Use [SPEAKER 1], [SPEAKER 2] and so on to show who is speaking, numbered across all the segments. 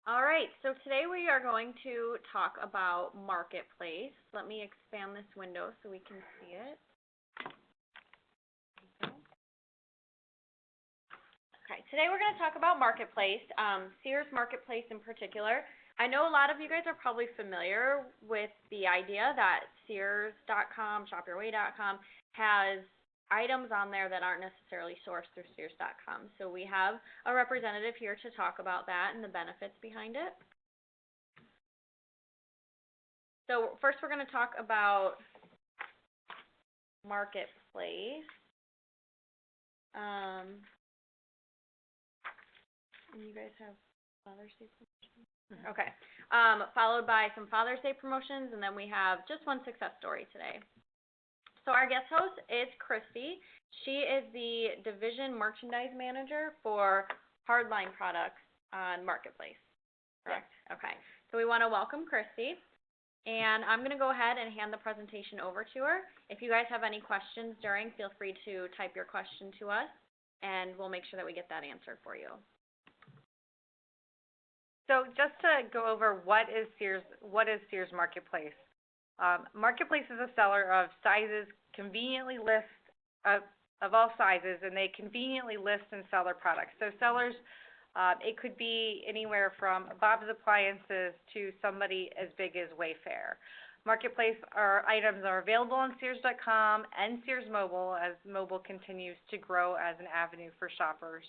[SPEAKER 1] All right, so today we are going to talk about Marketplace. Let me expand this window so we can see it. Okay, today we're going to talk about Marketplace, Sears Marketplace in particular. I know a lot of you guys are probably familiar with the idea that Sears.com, ShopYourWay.com has items on there that aren't necessarily sourced through Sears.com. So we have a representative here to talk about that and the benefits behind it. So first we're going to talk about Marketplace. You guys have Father's Day promotions? Okay. Followed by some Father's Day promotions, and then we have just one success story today. So our guest host is Christy. She is the Division Merchandise Manager for Hardline Products on Marketplace. Correct? Yes. Okay. So we want to welcome Christy. And I'm going to go ahead and hand the presentation over to her. If you guys have any questions during, feel free to type your question to us, and we'll make sure that we get that answered for you.
[SPEAKER 2] So just to go over what is Sears Marketplace. Marketplace is a seller of sizes, conveniently list of all sizes, and they conveniently list and sell their products. So sellers, it could be anywhere from Bob's Appliances to somebody as big as Wayfair. Marketplace items are available on Sears.com and Sears Mobile as mobile continues to grow as an avenue for shoppers.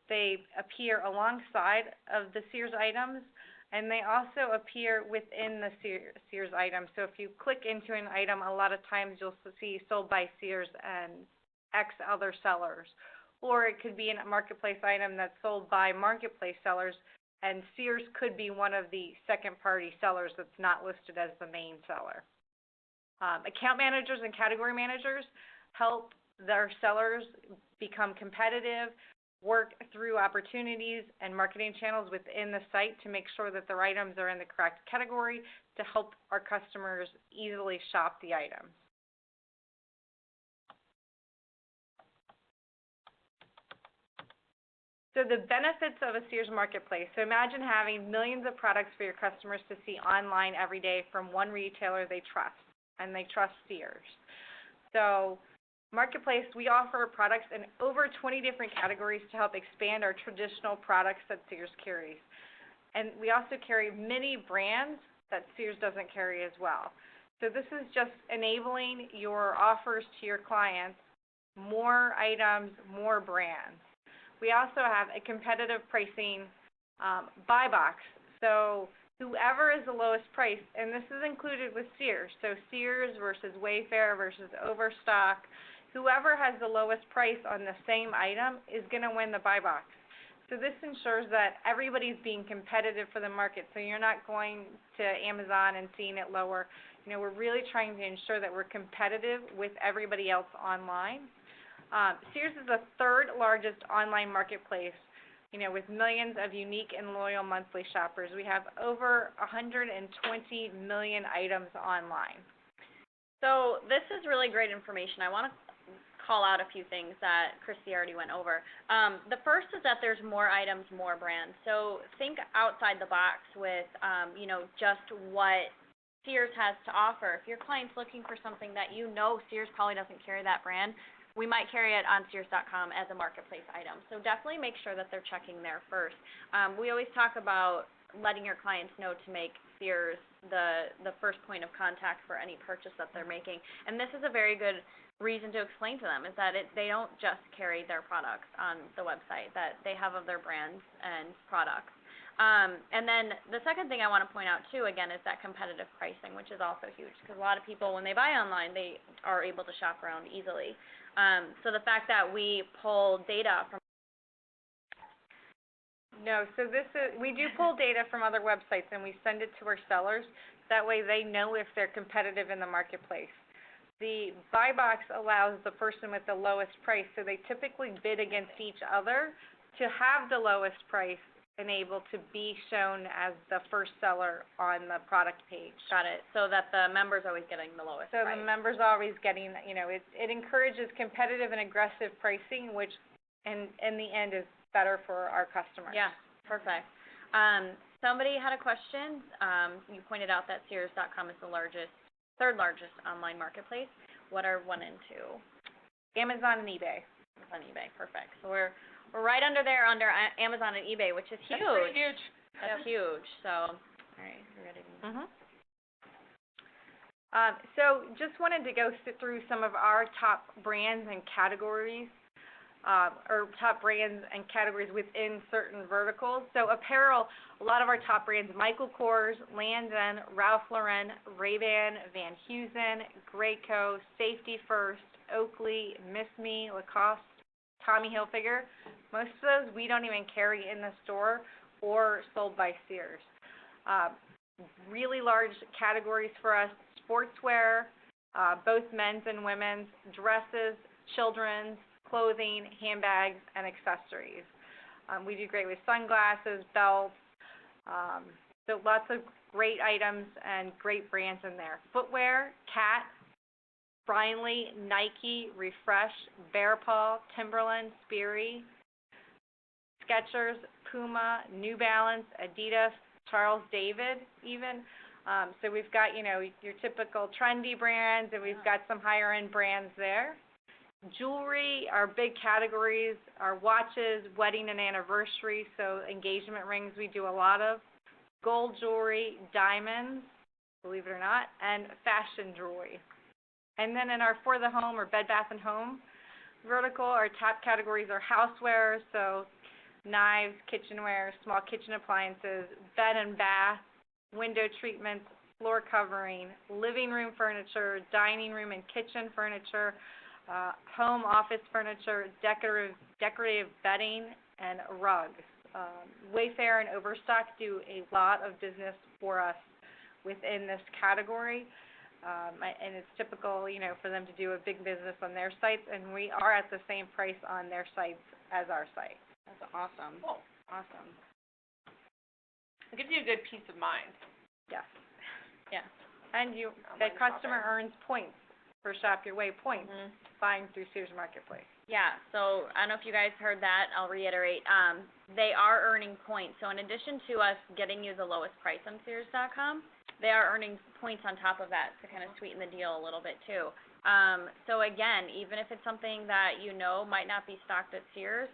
[SPEAKER 2] They appear alongside of the Sears items, and they also appear within the Sears item. So if you click into an item, a lot of times you'll see sold by Sears and X other sellers. Or it could be a Marketplace item that's sold by Marketplace sellers, and Sears could be one of the second-party sellers that's not listed as the main seller. Account managers and category managers help their sellers become competitive, work through opportunities and marketing channels within the site to make sure that their items are in the correct category to help our customers easily shop the items. So the benefits of a Sears Marketplace. So imagine having millions of products for your customers to see online every day from one retailer they trust, and they trust Sears. So Marketplace, we offer products in over 20 different categories to help expand our traditional products that Sears carries. And we also carry many brands that Sears doesn't carry as well. So this is just enabling your offers to your clients, more items, more brands. We also have a competitive pricing buy box. So whoever is the lowest price, and this is included with Sears, so Sears versus Wayfair versus Overstock, whoever has the lowest price on the same item is going to win the buy box. So this ensures that everybody's being competitive for the market. So you're not going to Amazon and seeing it lower. You know, we're really trying to ensure that we're competitive with everybody else online. Sears is the third largest online marketplace, you know, with millions of unique and loyal monthly shoppers. We have over 120 million items online.
[SPEAKER 1] So this is really great information. I want to call out a few things that Christy already went over. The first is that there's more items, more brands. So think outside the box with, you know, just what Sears has to offer. If your client's looking for something that you know Sears probably doesn't carry that brand, we might carry it on Sears.com as a Marketplace item. So definitely make sure that they're checking there first. We always talk about letting your clients know to make Sears the first point of contact for any purchase that they're making. And this is a very good reason to explain to them is that they don't just carry their products on the website, that they have other brands and products. And then the second thing I want to point out too, again, is that competitive pricing, which is also huge because a lot of people, when they buy online, they are able to shop around easily. So the fact that we pull data from
[SPEAKER 2] we do pull data from other websites and we send it to our sellers. That way they know if they're competitive in the marketplace. The buy box allows the person with the lowest price, so they typically bid against each other to have the lowest price and able to be shown as the first seller on the product page.
[SPEAKER 1] Got it. So that the member's always getting the lowest price.
[SPEAKER 2] So the member's always getting, you know, it encourages competitive and aggressive pricing, which in the end is better for our customers.
[SPEAKER 1] Yeah, perfect. somebody had a question. You pointed out that Sears.com is the third largest online marketplace. What are 1 and 2?
[SPEAKER 2] Amazon and eBay.
[SPEAKER 1] On eBay, perfect. So we're right under there under Amazon and eBay, which is huge.
[SPEAKER 3] That's pretty huge.
[SPEAKER 1] That's huge. So, all right, we're ready.
[SPEAKER 2] So just wanted to go through some of our top brands and categories, or top brands and categories within certain verticals. So apparel, a lot of our top brands: Michael Kors, Landon, Ralph Lauren, Ray-Ban, Van Heusen, Graco, Safety First, Oakley, Miss Me, Lacoste, Tommy Hilfiger. Most of those we don't even carry in the store or sold by Sears. Really large categories for us: sportswear, both men's and women's, dresses, children's, clothing, handbags, and accessories. We do great with sunglasses, belts, so lots of great items and great brands in there. Footwear: Cat, Brian Lee, Nike, Refresh, Bear Paw, Timberland, Sperry, Skechers, Puma, New Balance, Adidas, Charles David even. So we've got, your typical trendy brands, and we've got some higher end brands there. Jewelry, our big categories are watches, wedding and anniversary, so engagement rings we do a lot of, gold jewelry, diamonds, believe it or not, and fashion jewelry. And then in our For the Home or Bed Bath & Home vertical, our top categories are housewares, so knives, kitchenware, small kitchen appliances, bed and bath, window treatments, floor covering, living room furniture, dining room and kitchen furniture, home office furniture, decorative bedding, and rugs. Wayfair and Overstock do a lot of business for us within this category. And it's typical, for them to do a big business on their sites, and we are at the same price on their sites as our site.
[SPEAKER 1] That's awesome.
[SPEAKER 3] Cool.
[SPEAKER 1] Awesome.
[SPEAKER 3] It gives you a good peace of mind.
[SPEAKER 2] Yes.
[SPEAKER 1] Yeah.
[SPEAKER 2] And the customer earns points for Shop Your Way points buying through Sears Marketplace.
[SPEAKER 1] Yeah, so I don't know if you guys heard that. I'll reiterate. They are earning points. So in addition to us getting you the lowest price on Sears.com, they are earning points on top of that to kind of sweeten the deal a little bit too. So again, even if it's something that might not be stocked at Sears,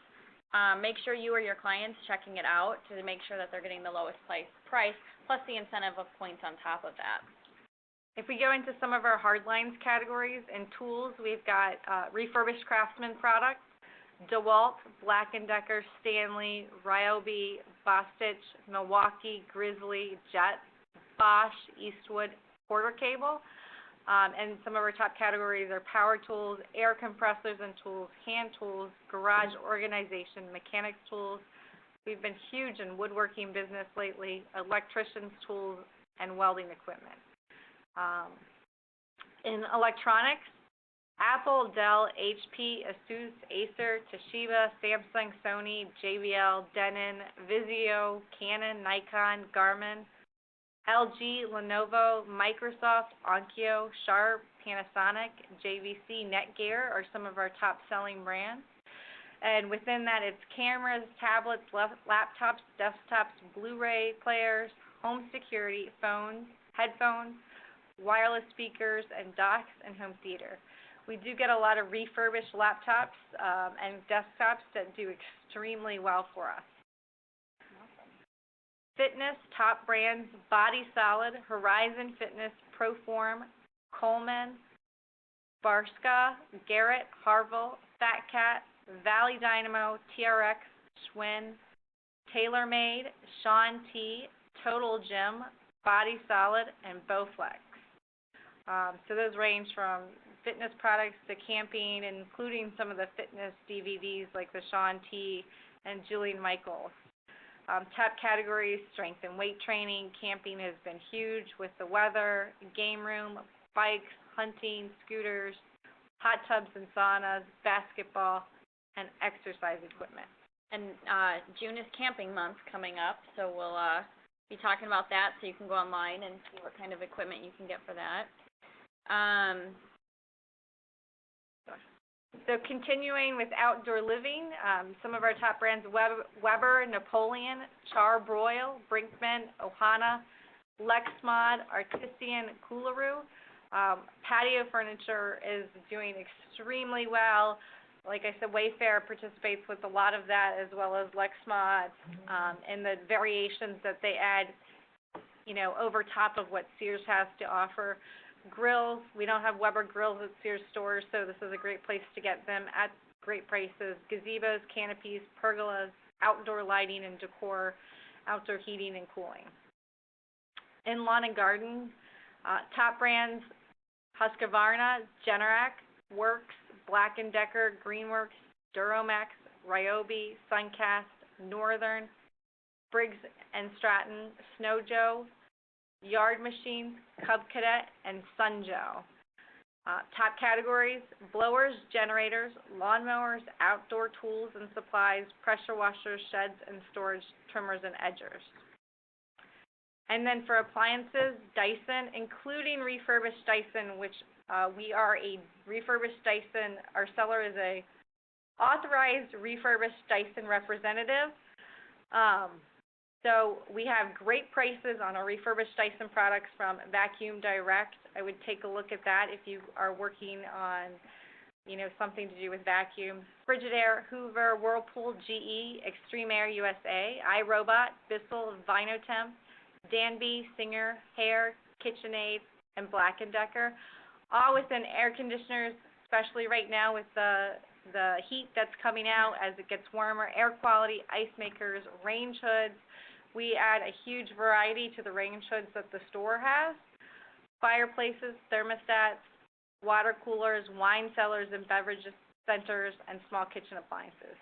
[SPEAKER 1] make sure you or your clients checking it out to make sure that they're getting the lowest price plus the incentive of points on top of that.
[SPEAKER 2] If we go into some of our hard lines categories and tools, we've got refurbished Craftsman products, DeWalt, Black & Decker, Stanley, Ryobi, Bostitch, Milwaukee, Grizzly, Jet, Bosch, Eastwood, Porter Cable. And some of our top categories are power tools, air compressors and tools, hand tools, garage organization, mechanics tools. We've been huge in woodworking business lately, electricians' tools, and welding equipment. In electronics, Apple, Dell, HP, Asus, Acer, Toshiba, Samsung, Sony, JBL, Denon, Vizio, Canon, Nikon, Garmin, LG, Lenovo, Microsoft, Onkyo, Sharp, Panasonic, JVC, Netgear are some of our top-selling brands. And within that, it's cameras, tablets, laptops, desktops, Blu-ray players, home security, phones, headphones, wireless speakers, and docks, and home theater. We do get a lot of refurbished laptops and desktops that do extremely well for us. Fitness, top brands, Body Solid, Horizon Fitness, Proform, Coleman, Barska, Garrett, Harville, Fat Cat, Valley Dynamo, TRX, Schwinn, TaylorMade, Shaun T, Total Gym, Body Solid, and Bowflex. So those range from fitness products to camping, including some of the fitness DVDs like the Shaun T and Jillian Michaels. Top categories: strength and weight training. Camping has been huge with the weather. Game room, bikes, hunting, scooters, hot tubs and saunas, basketball, and exercise equipment.
[SPEAKER 1] And June is camping month coming up, so we'll be talking about that, so you can go online and see what kind of equipment you can get for that.
[SPEAKER 2] So continuing with outdoor living, some of our top brands, Weber, Napoleon, Char-Broil, Brinkmann, Ohana, Lexmod, Artisan, Coolaroo. Patio furniture is doing extremely well. Like I said, Wayfair participates with a lot of that, as well as Lexmod, and the variations that they add, over top of what Sears has to offer. Grills, we don't have Weber grills at Sears stores, so this is a great place to get them at great prices. Gazebos, canopies, pergolas, outdoor lighting and decor, outdoor heating and cooling. In lawn and garden, top brands, Husqvarna, Generac, Works, Black & Decker, Greenworks, Duramax, Ryobi, Suncast, Northern, Briggs & Stratton, Snow Joe, Yard Machines, Cub Cadet, and Sunjoe. Top categories, blowers, generators, lawnmowers, outdoor tools and supplies, pressure washers, sheds and storage, trimmers and edgers. And then for appliances, Dyson, including refurbished Dyson, which we are a refurbished Dyson, our seller is a authorized refurbished Dyson representative. So we have great prices on our refurbished Dyson products from Vacuum Direct. I would take a look at that if you are working on, something to do with vacuum. Frigidaire, Hoover, Whirlpool, GE, Extreme Air USA, iRobot, Bissell, Vinotemp, Danby, Singer, Hair, KitchenAid, and Black & Decker, all within air conditioners, especially right now with the heat that's coming out as it gets warmer, air quality, ice makers, range hoods. We add a huge variety to the range hoods that the store has. Fireplaces, thermostats, water coolers, wine cellars and beverage centers, and small kitchen appliances.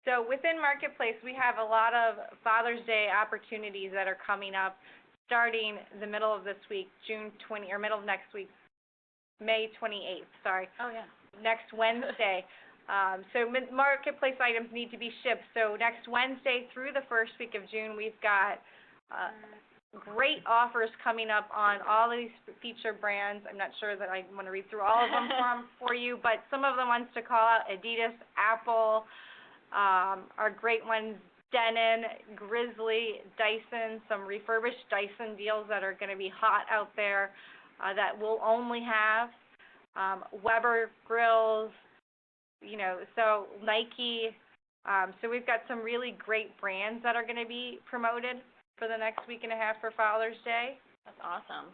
[SPEAKER 2] So within Marketplace, we have a lot of Father's Day opportunities that are coming up starting the middle of this week, middle of next week, May 28th, sorry.
[SPEAKER 1] Oh, yeah.
[SPEAKER 2] Next Wednesday. So Marketplace items need to be shipped. So next Wednesday through the first week of June, we've got great offers coming up on all of these featured brands. I'm not sure that I want to read through all of them for you, but some of the ones to call out, Adidas, Apple, are great ones, Denon, Grizzly, Dyson, some refurbished Dyson deals that are going to be hot out there that we'll only have, Weber grills, so Nike. So we've got some really great brands that are going to be promoted for the next week and a half for Father's Day.
[SPEAKER 1] That's awesome.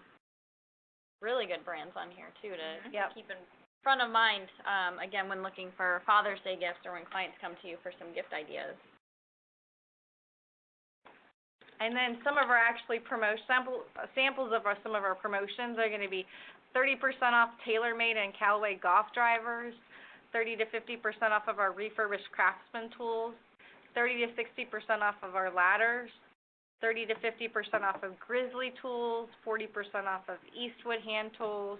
[SPEAKER 1] Really good brands on here, too, to keep in front of mind, again, when looking for Father's Day gifts or when clients come to you for some gift ideas.
[SPEAKER 2] And then some of our samples of some of our promotions are going to be 30% off TaylorMade and Callaway golf drivers, 30 to 50% off of our refurbished Craftsman tools, 30 to 60% off of our ladders, 30 to 50% off of Grizzly tools, 40% off of Eastwood hand tools,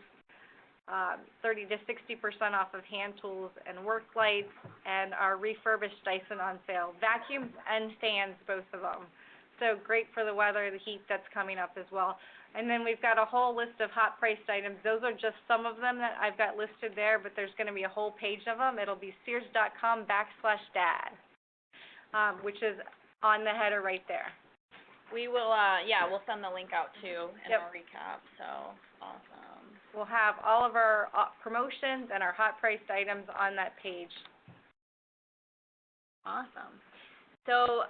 [SPEAKER 2] 30 to 60% off of hand tools and work lights, and our refurbished Dyson on sale. Vacuums and fans, both of them. So great for the weather, the heat that's coming up as well. And then we've got a whole list of hot priced items. Those are just some of them that I've got listed there, but there's going to be a whole page of them. It'll be sears.com/dad, which is on the header right there.
[SPEAKER 1] We will, we'll send the link out too in our recap, so awesome.
[SPEAKER 2] We'll have all of our promotions and our hot priced items on that page.
[SPEAKER 1] Awesome. So,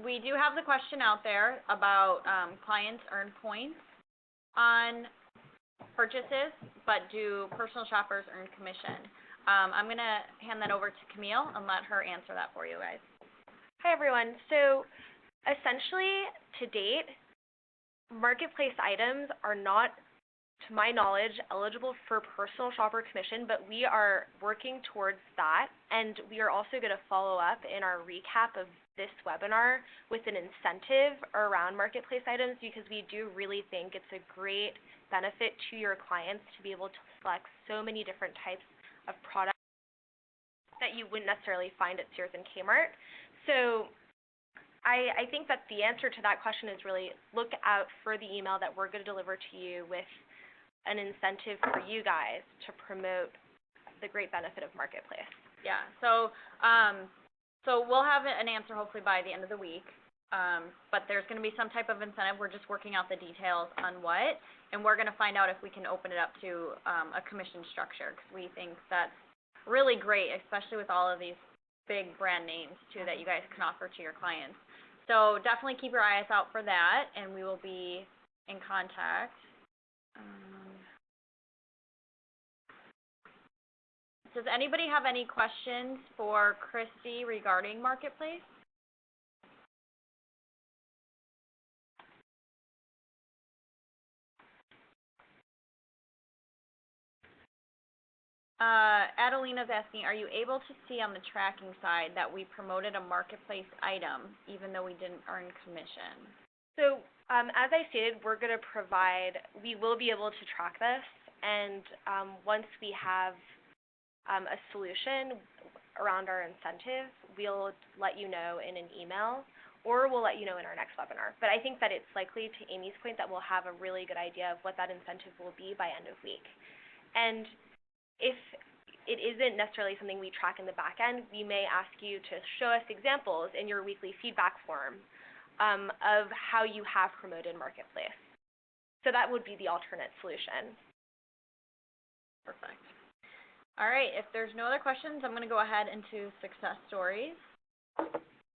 [SPEAKER 1] we do have the question out there about clients earn points on purchases, but do personal shoppers earn commission? I'm going to hand that over to Camille and let her answer that for you guys.
[SPEAKER 4] Hi, everyone. So essentially, to date, Marketplace items are not, to my knowledge, eligible for personal shopper commission, but we are working towards that, and we are also going to follow up in our recap of this webinar with an incentive around Marketplace items, because we do really think it's a great benefit to your clients to be able to select so many different types of products that you wouldn't necessarily find at Sears and Kmart. So I think that the answer to that question is really look out for the email that we're going to deliver to you with an incentive for you guys to promote the great benefit of Marketplace.
[SPEAKER 1] Yeah, so we'll have an answer hopefully by the end of the week. But there's going to be some type of incentive. We're just working out the details on what, and we're going to find out if we can open it up to a commission structure, because we think that's really great, especially with all of these big brand names too that you guys can offer to your clients. So definitely keep your eyes out for that, and we will be in contact. Does anybody have any questions for Christy regarding Marketplace? Adelina's asking, are you able to see on the tracking side that we promoted a Marketplace item even though we didn't earn commission?
[SPEAKER 4] So, as I stated, we will be able to track this, and once we have a solution around our incentive, we'll let you know in an email, or we'll let you know in our next webinar. But I think that it's likely, to Amy's point, that we'll have a really good idea of what that incentive will be by end of week. And if it isn't necessarily something we track in the back end, we may ask you to show us examples in your weekly feedback form of how you have promoted Marketplace. So that would be the alternate solution.
[SPEAKER 1] Perfect. All right, if there's no other questions, I'm going to go ahead into success stories.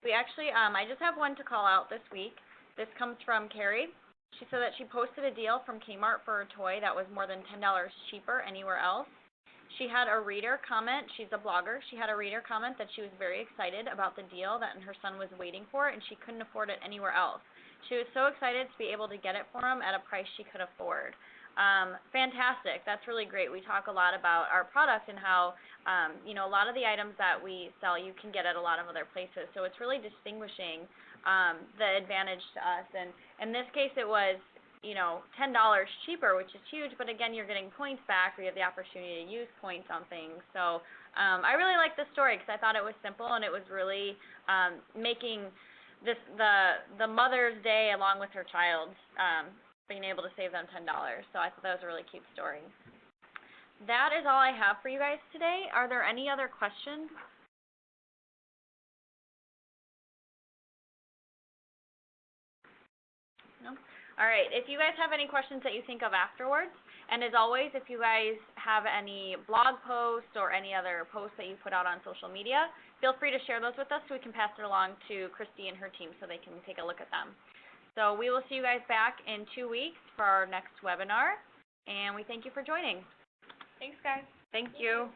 [SPEAKER 1] We actually, I just have one to call out this week. This comes from Carrie. She said that she posted a deal from Kmart for a toy that was more than $10 cheaper anywhere else. She had a reader comment, she's a blogger, she had a reader comment that she was very excited about the deal that her son was waiting for, and she couldn't afford it anywhere else. She was so excited to be able to get it for him at a price she could afford. Fantastic. That's really great. We talk a lot about our product and how, a lot of the items that we sell you can get at a lot of other places. So it's really distinguishing the advantage to us. And in this case, it was, $10 cheaper, which is huge. But again, you're getting points back, or you have the opportunity to use points on things. So I really like this story because I thought it was simple, and it was really making the Mother's Day along with her child, being able to save them $10. So I thought that was a really cute story. That is all I have for you guys today. Are there any other questions? No? All right. If you guys have any questions that you think of afterwards, and as always, if you guys have any blog posts or any other posts that you put out on social media, feel free to share those with us so we can pass it along to Christy and her team so they can take a look at them. So we will see you guys back in 2 weeks for our next webinar, and we thank you for joining.
[SPEAKER 3] Thanks, guys.
[SPEAKER 2] Thank you.